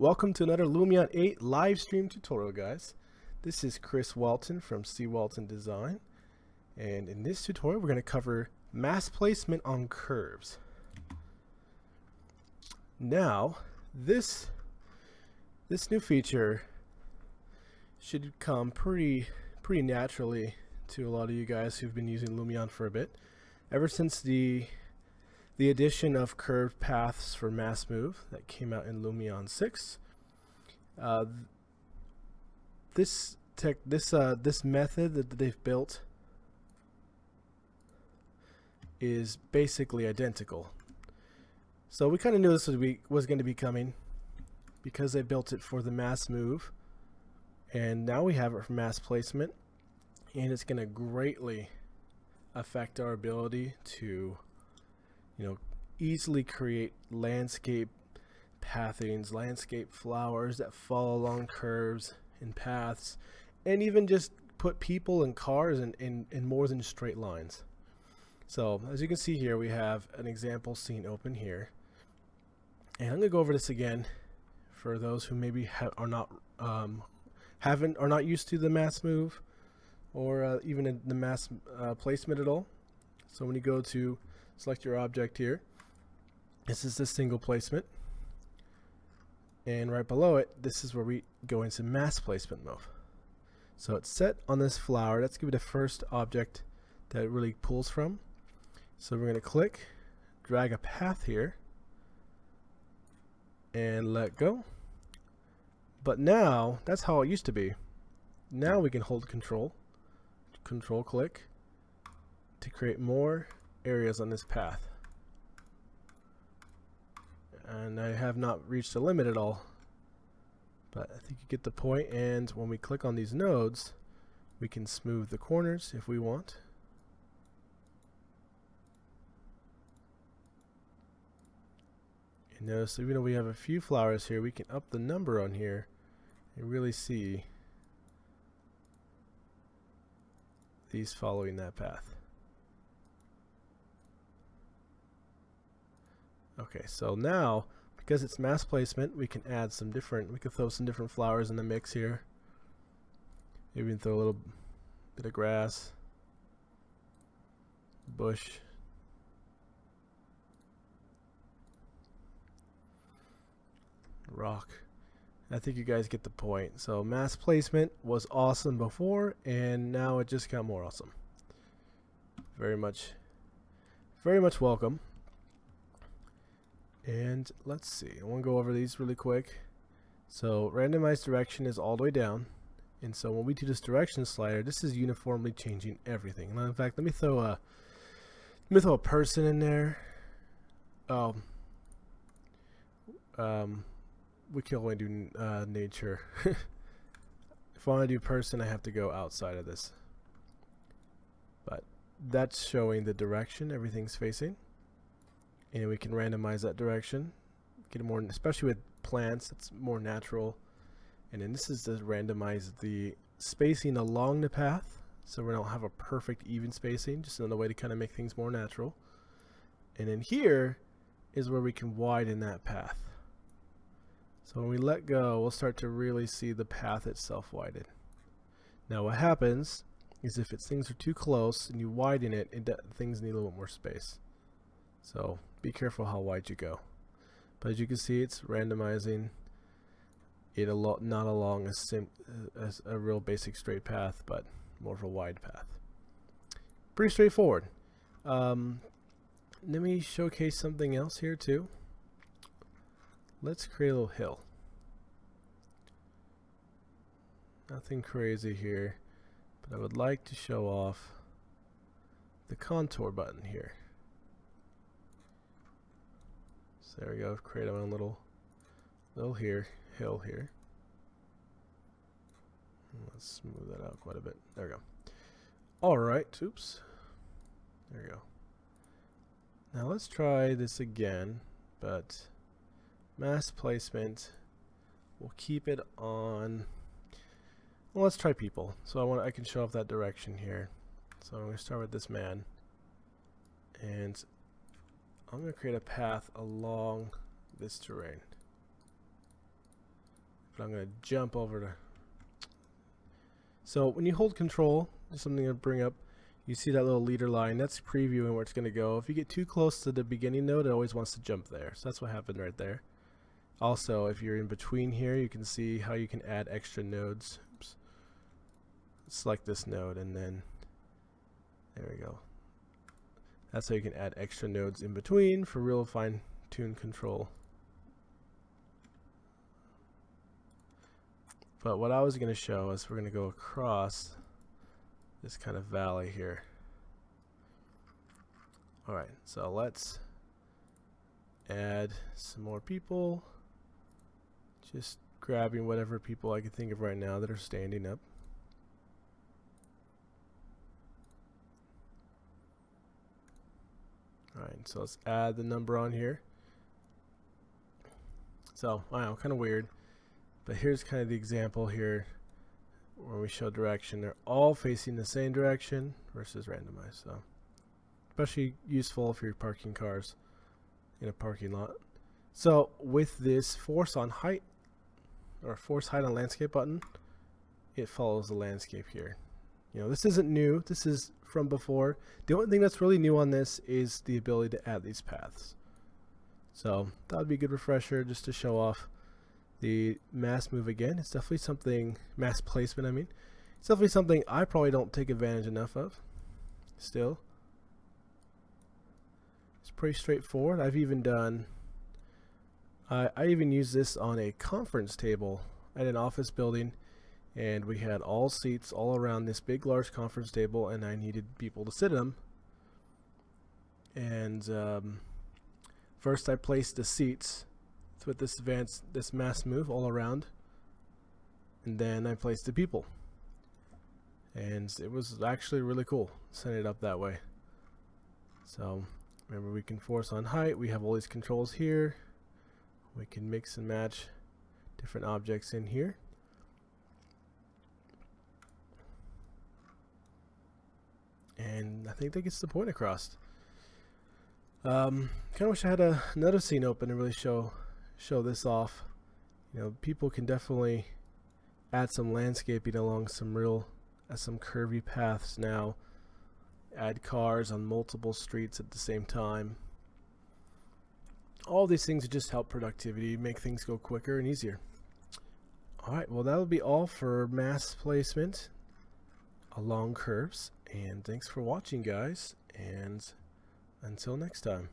Welcome to another Lumion 8 live stream tutorial, guys. This is Chris Welton from CWeltonDesign, and in this tutorial we're going to cover mass placement on curves. Now, this new feature should come pretty naturally to a lot of you guys who've been using Lumion for a bit. Ever since the addition of curved paths for mass move that came out in Lumion 6, this method that they've built is basically identical. So we kind of knew this was going to be coming because they built it for the mass move, and now we have it for mass placement, and it's going to greatly affect our ability to easily create landscape pathings, landscape flowers that fall along curves and paths, and even just put people and cars in more than straight lines. So as you can see here, we have an example scene open here, and I'm going to go over this again for those who maybe are not used to the mass move or even in the mass placement at all. So when you go to select your object here, this is the single placement, and right below it, this is where we go into mass placement mode. So it's set on this flower. Let's give it the first object that it really pulls from. So we're going to click, drag a path here, and let go. But now, that's how it used to be. Now we can hold control click to create more areas on this path. And I have not reached the limit at all, but I think you get the point. And when we click on these nodes, we can smooth the corners if we want. And notice even though we have a few flowers here, we can up the number on here and really see these following that path. Okay, so now because it's mass placement, we can throw some different flowers in the mix here. Maybe we can throw a little bit of grass, bush, rock. I think you guys get the point. So mass placement was awesome before, and now it just got more awesome. Very much welcome. And let's see, I want to go over these really quick. So randomized direction is all the way down, and so when we do this direction slider, this is uniformly changing everything. And in fact, let me throw a person in there. We can only do nature. If I want to do person, I have to go outside of this. But that's showing the direction everything's facing. And we can randomize that direction, get it more, especially with plants, it's more natural. And then this is to randomize the spacing along the path, so we don't have a perfect even spacing, just another way to kind of make things more natural. And then here is where we can widen that path. So when we let go, we'll start to really see the path itself widen. Now what happens is if things are too close and you widen it, things need a little bit more space. So be careful how wide you go. But as you can see, it's randomizing it not along a real basic straight path, but more of a wide path. Pretty straightforward. Let me showcase something else here too. Let's create a little hill. Nothing crazy here, but I would like to show off the contour button here. So there we go, create our own little hill here. Let's smooth that out quite a bit. There we go. Alright, oops. There we go. Now let's try this again, but mass placement, we'll keep it on, well, let's try people. So I can show off that direction here. So I'm going to start with this man, and I'm going to create a path along this terrain. but I'm going to jump over to. So when you hold control, there's something to bring up. You see that little leader line, that's previewing where it's going to go. If you get too close to the beginning node, it always wants to jump there. So that's what happened right there. Also, if you're in between here, you can see how you can add extra nodes. Oops. Select this node and then there we go. That's how you can add extra nodes in between for real fine-tuned control. But what I was going to show is we're going to go across this kind of valley here. Alright, so let's add some more people. Just grabbing whatever people I can think of right now that are standing up. Alright, so let's add the number on here. So, wow, kind of weird. But here's kind of the example here where we show direction. They're all facing the same direction versus randomized. So, especially useful if you're parking cars in a parking lot. So, with this force on height or force height on landscape button, it follows the landscape here. You know, this isn't new. This is from before. The only thing that's really new on this is the ability to add these paths. So that would be a good refresher just to show off the mass move again. It's definitely something, mass placement I mean. It's definitely something I probably don't take advantage enough of. Still. It's pretty straightforward. I've even done, I even used this on a conference table at an office building. And we had all seats all around this big, large conference table, and I needed people to sit in them. And first I placed the seats with this mass move all around, and then I placed the people. And it was actually really cool setting it up that way. So remember, we can force on height. We have all these controls here. We can mix and match different objects in here. And I think that gets the point across. Kind of wish I had another scene open to really show this off. You know, people can definitely add some landscaping along some curvy paths now. Add cars on multiple streets at the same time. All these things just help productivity, make things go quicker and easier. Alright, well that will be all for mass placement along curves. And thanks for watching, guys, and until next time.